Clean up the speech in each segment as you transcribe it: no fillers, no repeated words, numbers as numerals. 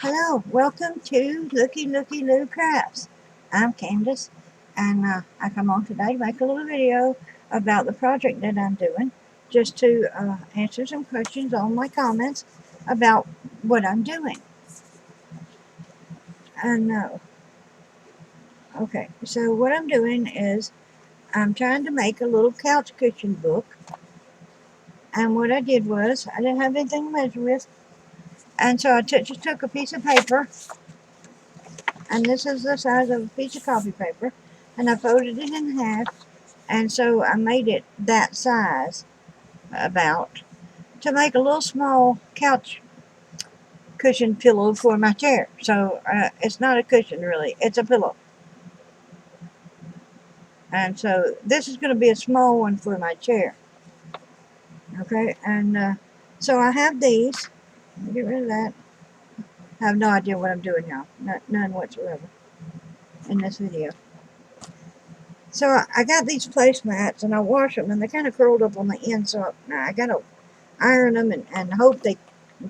Hello, welcome to Looky Loo Crafts. I'm Candace, and I come on today to make a little video about the project that I'm doing, just to answer some questions on my comments about what I'm doing. And okay, so what I'm doing is I'm trying to make a little couch cushion book, and what I did was I didn't have anything to measure with, and so I just took a piece of paper, and this is the size of a piece of copy paper, and I folded it in half. And so I made it that size about to make a little small couch cushion pillow for my chair. So it's not a cushion really, it's a pillow. And so this is going to be a small one for my chair. Okay, and so I have these. Get rid of that. I have no idea what I'm doing now. None whatsoever in this video. So I got these placemats and I wash them and they kind of curled up on the end. So now I got to iron them and hope they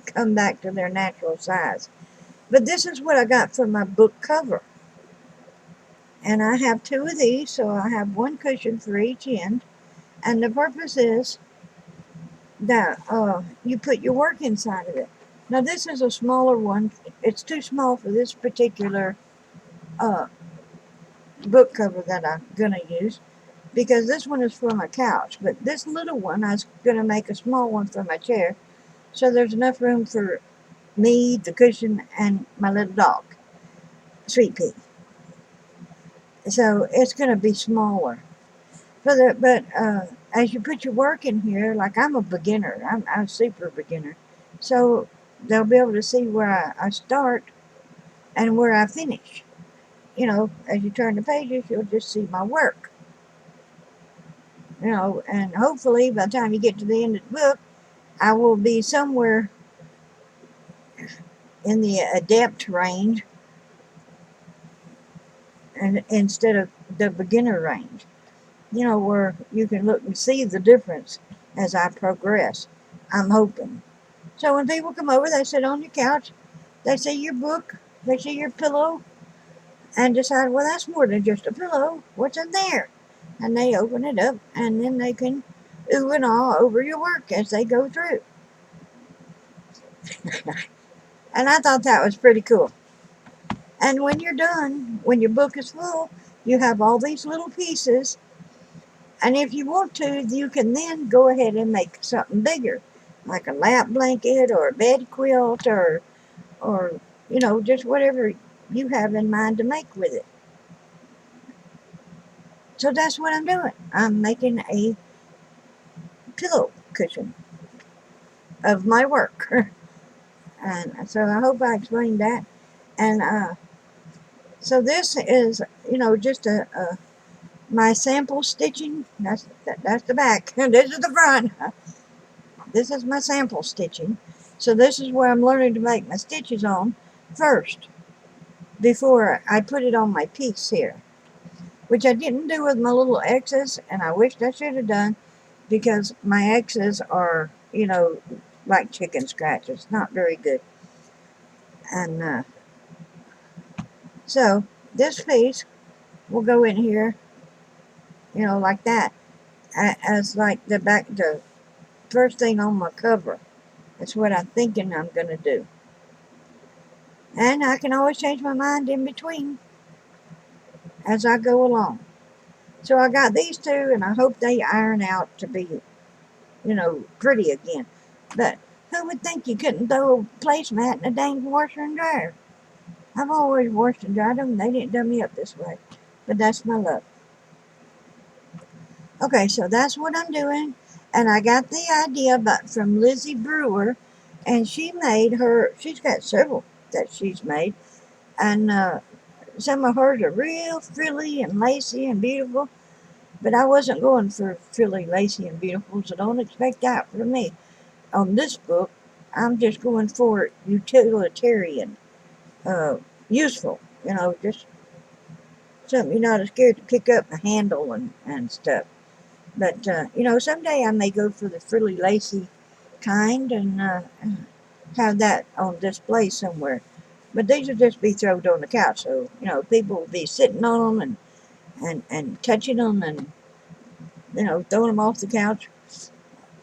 come back to their natural size. But this is what I got for my book cover. And I have two of these, so I have one cushion for each end. And the purpose is that you put your work inside of it. Now this is a smaller one. It's too small for this particular uh, book cover that I'm going to use, because this one is for my couch. But this little one, I was going to make a small one for my chair, so there's enough room for me, the cushion, and my little dog, Sweet Pea. So it's going to be smaller. But as you put your work in here, like I'm a beginner, I'm a super beginner. So they'll be able to see where I start and where I finish. You know, as you turn the pages, you'll just see my work. You know, and hopefully by the time you get to the end of the book, I will be somewhere in the adept range and instead of the beginner range. You know, where you can look and see the difference as I progress. I'm hoping. So when people come over, they sit on your couch, they see your book, they see your pillow, and decide, well, that's more than just a pillow. What's in there? And they open it up, and then they can ooh and ah over your work as they go through. And I thought that was pretty cool. And when you're done, when your book is full, you have all these little pieces. And if you want to, you can then go ahead and make something bigger, like a lap blanket or a bed quilt or you know, just whatever you have in mind to make with it. So that's what I'm doing. I'm making a pillow cushion of my work. And so I hope I explained that. And so this is, you know, just my sample stitching. That's the back. This is the front. This is my sample stitching. So this is where I'm learning to make my stitches on first before I put it on my piece here, which I didn't do with my little X's, and I wished I should have done, because my X's are, you know, like chicken scratches, not very good. And so this piece will go in here, you know, like that, as like the first thing on my cover. That's what I'm thinking I'm going to do. And I can always change my mind in between as I go along. So I got these two, and I hope they iron out to be, you know, pretty again. But who would think you couldn't throw a placemat in a dang washer and dryer? I've always washed and dried them, and they didn't done me up this way. But that's my luck. Okay, so that's what I'm doing. And I got the idea from Lizzie Brewer, and she's got several that she's made. And some of hers are real frilly and lacy and beautiful. But I wasn't going for frilly, lacy, and beautiful, so don't expect that from me. On this book, I'm just going for utilitarian, uh, useful, you know, just something you're not scared to pick up and handle and stuff. But, you know, someday I may go for the frilly, lacy kind and have that on display somewhere. But these will just be thrown on the couch, so people will be sitting on them and touching them and throwing them off the couch.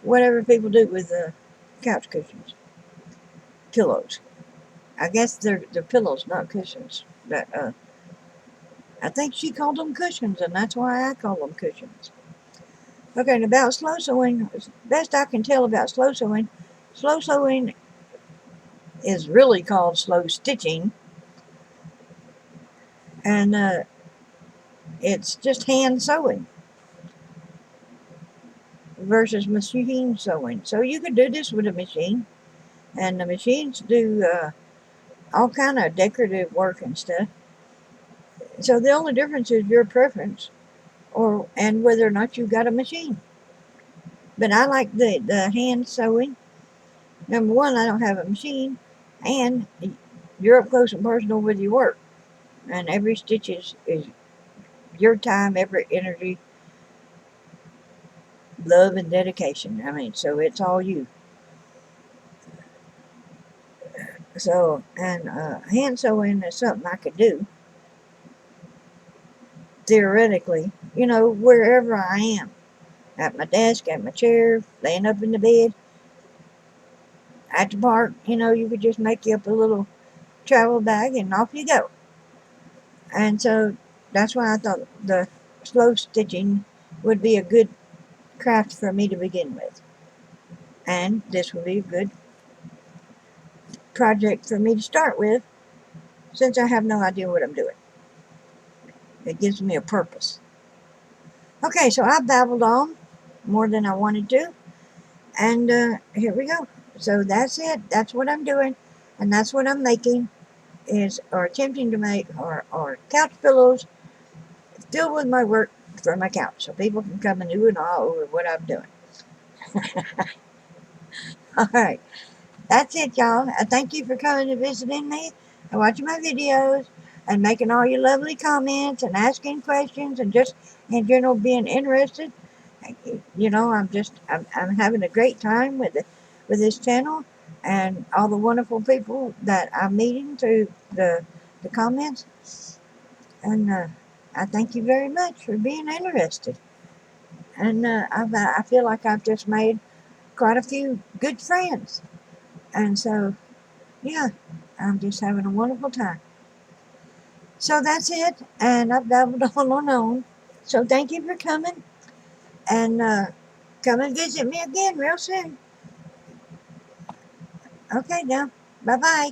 Whatever people do with couch cushions, pillows. I guess they're pillows, not cushions. But I think she called them cushions, and that's why I call them cushions. Okay, and about slow sewing, best I can tell about slow sewing is really called slow stitching, and it's just hand sewing versus machine sewing. So you could do this with a machine, and the machines do all kind of decorative work and stuff. So the only difference is your preference, and whether or not you got a machine. But I like the hand sewing. Number one, I don't have a machine, and you're up close and personal with your work, and every stitch is your time, every energy, love, and dedication. I mean, so it's all you. So, and hand sewing is something I could do theoretically, wherever I am, at my desk, at my chair, laying up in the bed, at the park. You could just make you up a little travel bag and off you go. And so that's why I thought the slow stitching would be a good craft for me to begin with. And this would be a good project for me to start with, since I have no idea what I'm doing. It gives me a purpose. Okay, so I babbled on more than I wanted to, and here we go. So that's it. That's what I'm doing, and that's what I'm making, or attempting to make, or couch pillows filled with my work for my couch, so people can come and ooh and ah over what I'm doing. All right. That's it, y'all. Thank you for coming and visiting me and watching my videos and making all your lovely comments and asking questions and just in general being interested. I'm having a great time with this channel and all the wonderful people that I'm meeting through the comments. And I thank you very much for being interested. And I feel like I've just made quite a few good friends. And so, yeah, I'm just having a wonderful time. So that's it, and I've babbled on and on. So thank you for coming, and come and visit me again real soon. Okay, now, bye-bye.